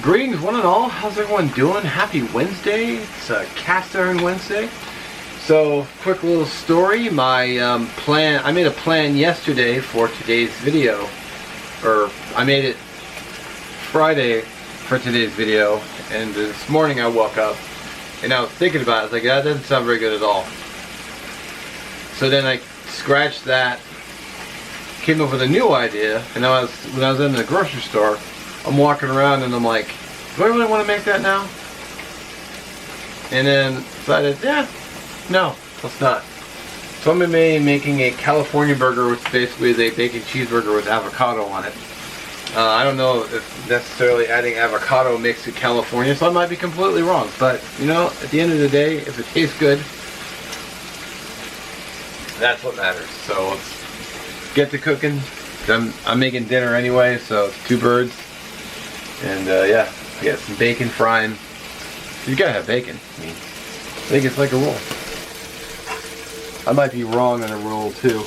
Greetings one and all, how's everyone doing? Happy Wednesday, it's Cast Iron Wednesday. So, quick little story, I made a plan yesterday for today's video, or I made it Friday for today's video, and this morning I woke up and I was thinking about it. I was like, that doesn't sound very good at all. So then I scratched that, came up with a new idea, and when I was in the grocery store, I'm walking around and I'm like, do I really want to make that now? And then decided, yeah, no, let's not. So I'm going to be making a California burger, which basically is a bacon cheeseburger with avocado on it. I don't know if necessarily adding avocado makes it California, so I might be completely wrong. But, you know, at the end of the day, if it tastes good, that's what matters. So let's get to cooking. I'm making dinner anyway, so it's two birds. And yeah, I got some bacon frying. You gotta have bacon. I mean, bacon's like a roll. I might be wrong on a roll too.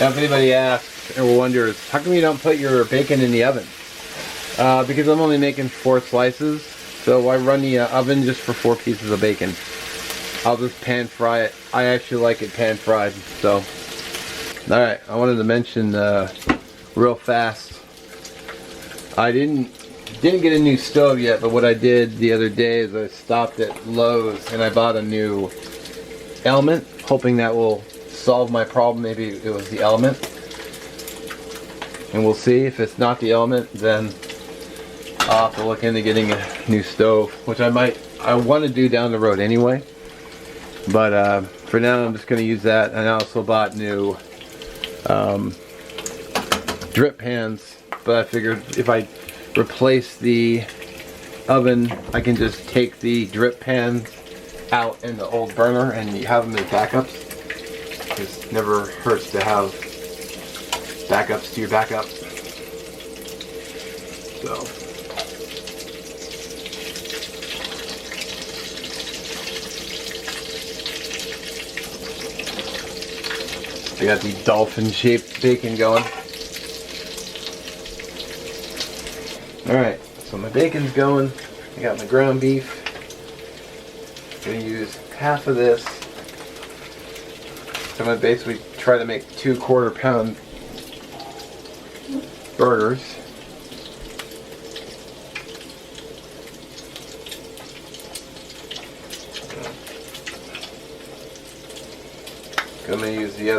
Now, if anybody asks or wonders, how come you don't put your bacon in the oven? Because I'm only making 4 slices. So why run the oven just for 4 pieces of bacon? I'll just pan fry it. I actually like it pan fried. So, alright, I wanted to mention real fast. I didn't get a new stove yet, but what I did the other day is I stopped at Lowe's and I bought a new element, hoping that will solve my problem. Maybe it was the element. And we'll see. If it's not the element, then I'll have to look into getting a new stove, which I want to do down the road anyway. But for now, I'm just going to use that. And I also bought new drip pans. But I figured if I replace the oven, I can just take the drip pans out in the old burner and you have them as backups. It never hurts to have backups to your backup. So. I got the dolphin-shaped bacon going. Alright, so my bacon's going. I got my ground beef. I'm going to use half of this. So I'm going to basically try to make 2 quarter-pound burgers. I'm going to use the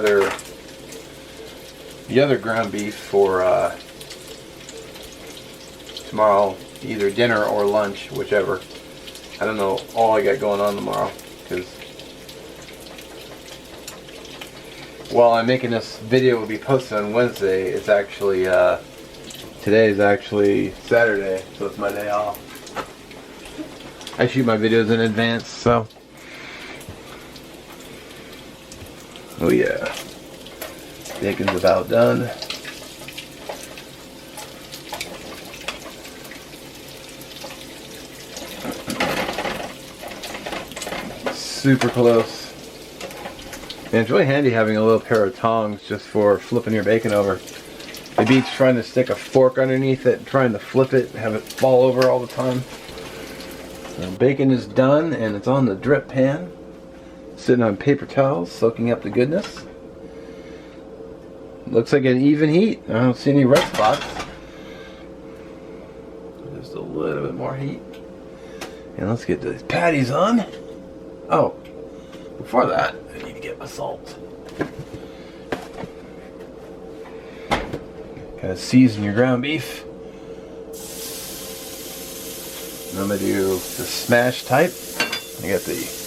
other ground beef for tomorrow, either dinner or lunch, whichever. I don't know all I got going on tomorrow, because while I'm making this video will be posted on Wednesday, it's actually today is actually Saturday, so it's my day off. I shoot my videos in advance, so. Oh yeah, bacon's about done. Super close. And it's really handy having a little pair of tongs just for flipping your bacon over. It beats trying to stick a fork underneath it, trying to flip it, and have it fall over all the time. So bacon is done and it's on the drip pan. Sitting on paper towels, soaking up the goodness. Looks like an even heat. I don't see any red spots. Just a little bit more heat. And let's get these patties on. Oh, before that, I need to get my salt. Gotta season your ground beef. And I'm gonna do the smash type. I got the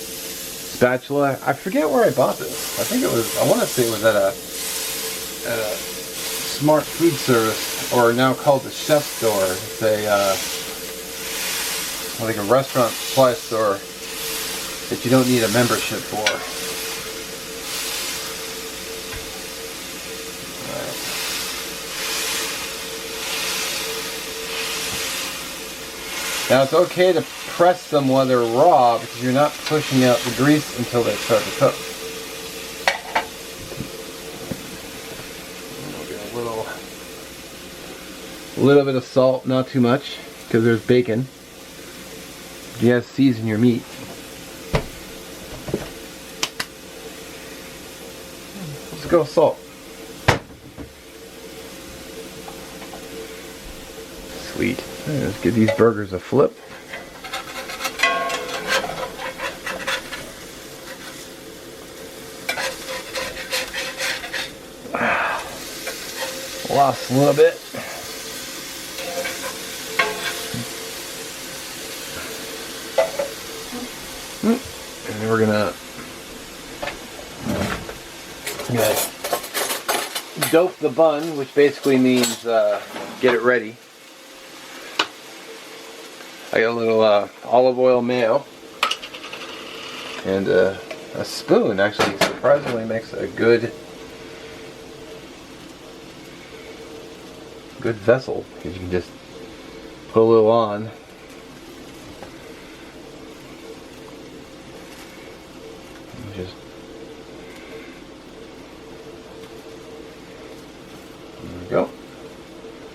spatula. I forget where I bought this. I think it was, I want to say it was at a Smart Food Service, or now called the Chef Store. It's like a restaurant supply store that you don't need a membership for. Now it's okay to press them while they're raw because you're not pushing out the grease until they start to cook. We'll get a little bit of salt, not too much, because there's bacon. You gotta season your meat. Let's go with salt. Sweet. Let's give these burgers a flip. Lost a little bit. And then we're gonna dope the bun, which basically means get it ready. I got a little olive oil mayo and a spoon. Actually, surprisingly makes a good vessel because you can just put a little on. Just there we go.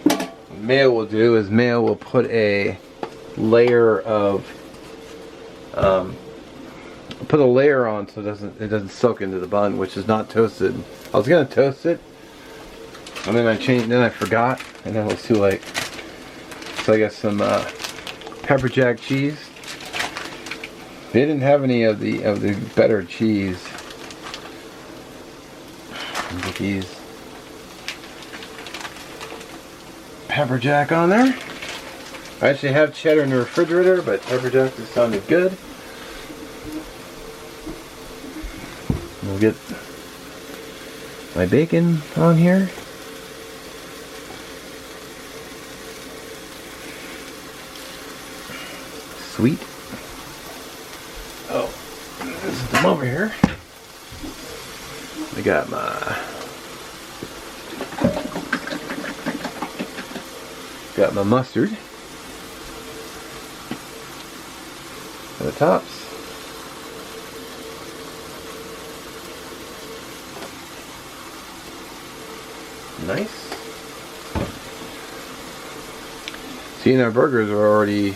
What mayo will do is mayo will put a layer of put a layer on so it doesn't soak into the bun, which is not toasted. I was gonna toast it, and then I forgot, and then it was too late. So I got some pepper jack cheese. They didn't have any of the better cheese. Get these pepper jack on there. I actually have cheddar in the refrigerator, but pepper jack just sounded good. We'll get my bacon on here. Sweet. Oh, this is them over here. I got my mustard for the tops. Nice. See, our burgers are already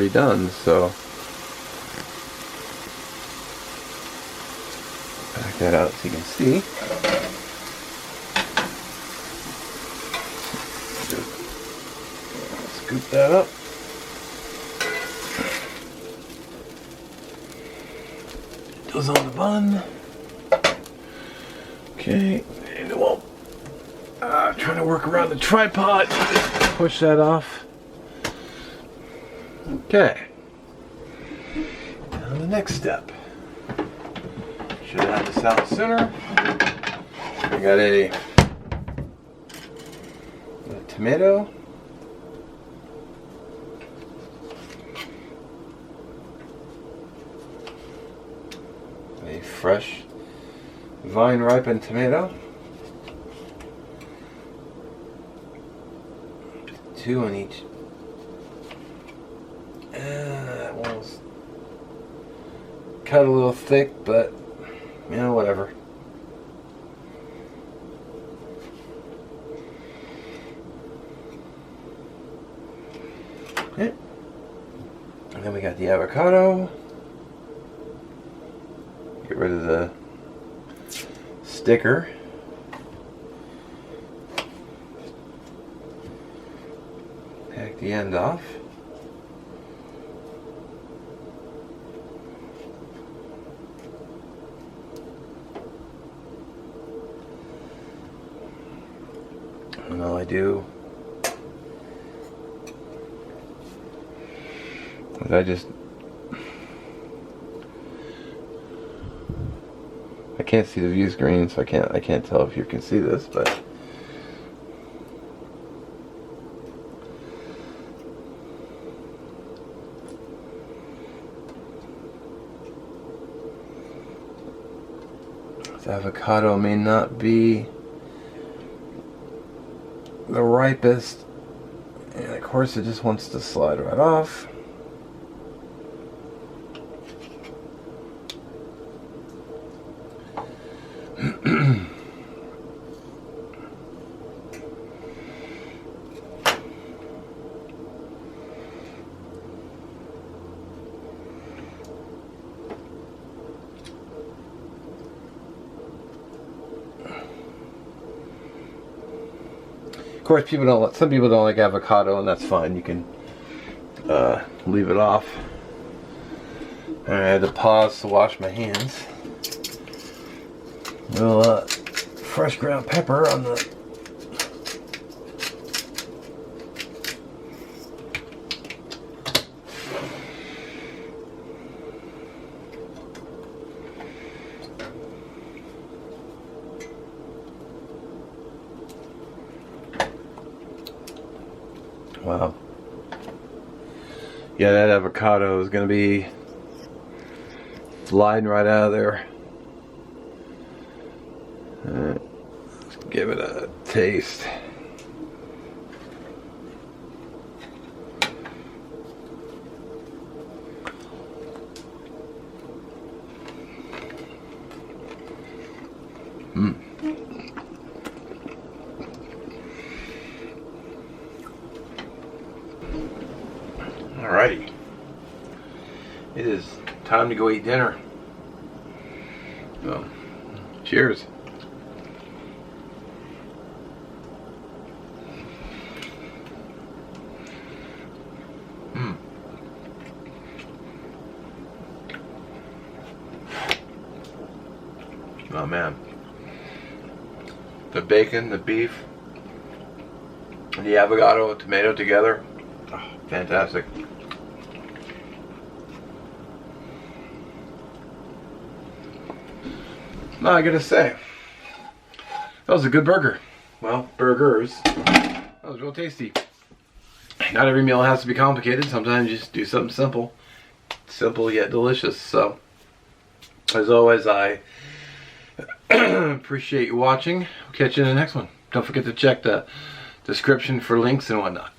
done, so back that out so you can see. Scoop that up. Those on the bun. Okay, and we'll trying to work around the tripod. Push that off. Okay. Now the next step. Should have this out sooner. I got a tomato. A fresh vine ripened tomato. 2 on each. That one's cut a little thick, but you know, whatever. Okay. And then we got the avocado. Get rid of the sticker. Hack the end off. And all I do is I can't see the view screen, so I can't tell if you can see this, but this avocado may not be the ripest, and course, it just wants to slide right off. Of course, some people don't like avocado, and that's fine. You can leave it off. I had to pause to wash my hands. A little fresh ground pepper on the wow. Yeah, that avocado is going to be sliding right out of there. Let's give it a taste. Alrighty. It is time to go eat dinner. So, cheers. Oh man. The bacon, the beef, and the avocado and tomato together. Oh, fantastic. No, I gotta say, that was a good burger. Well, burgers. That was real tasty. Not every meal has to be complicated. Sometimes you just do something simple. Simple yet delicious. So, as always, I appreciate you watching. We'll catch you in the next one. Don't forget to check the description for links and whatnot.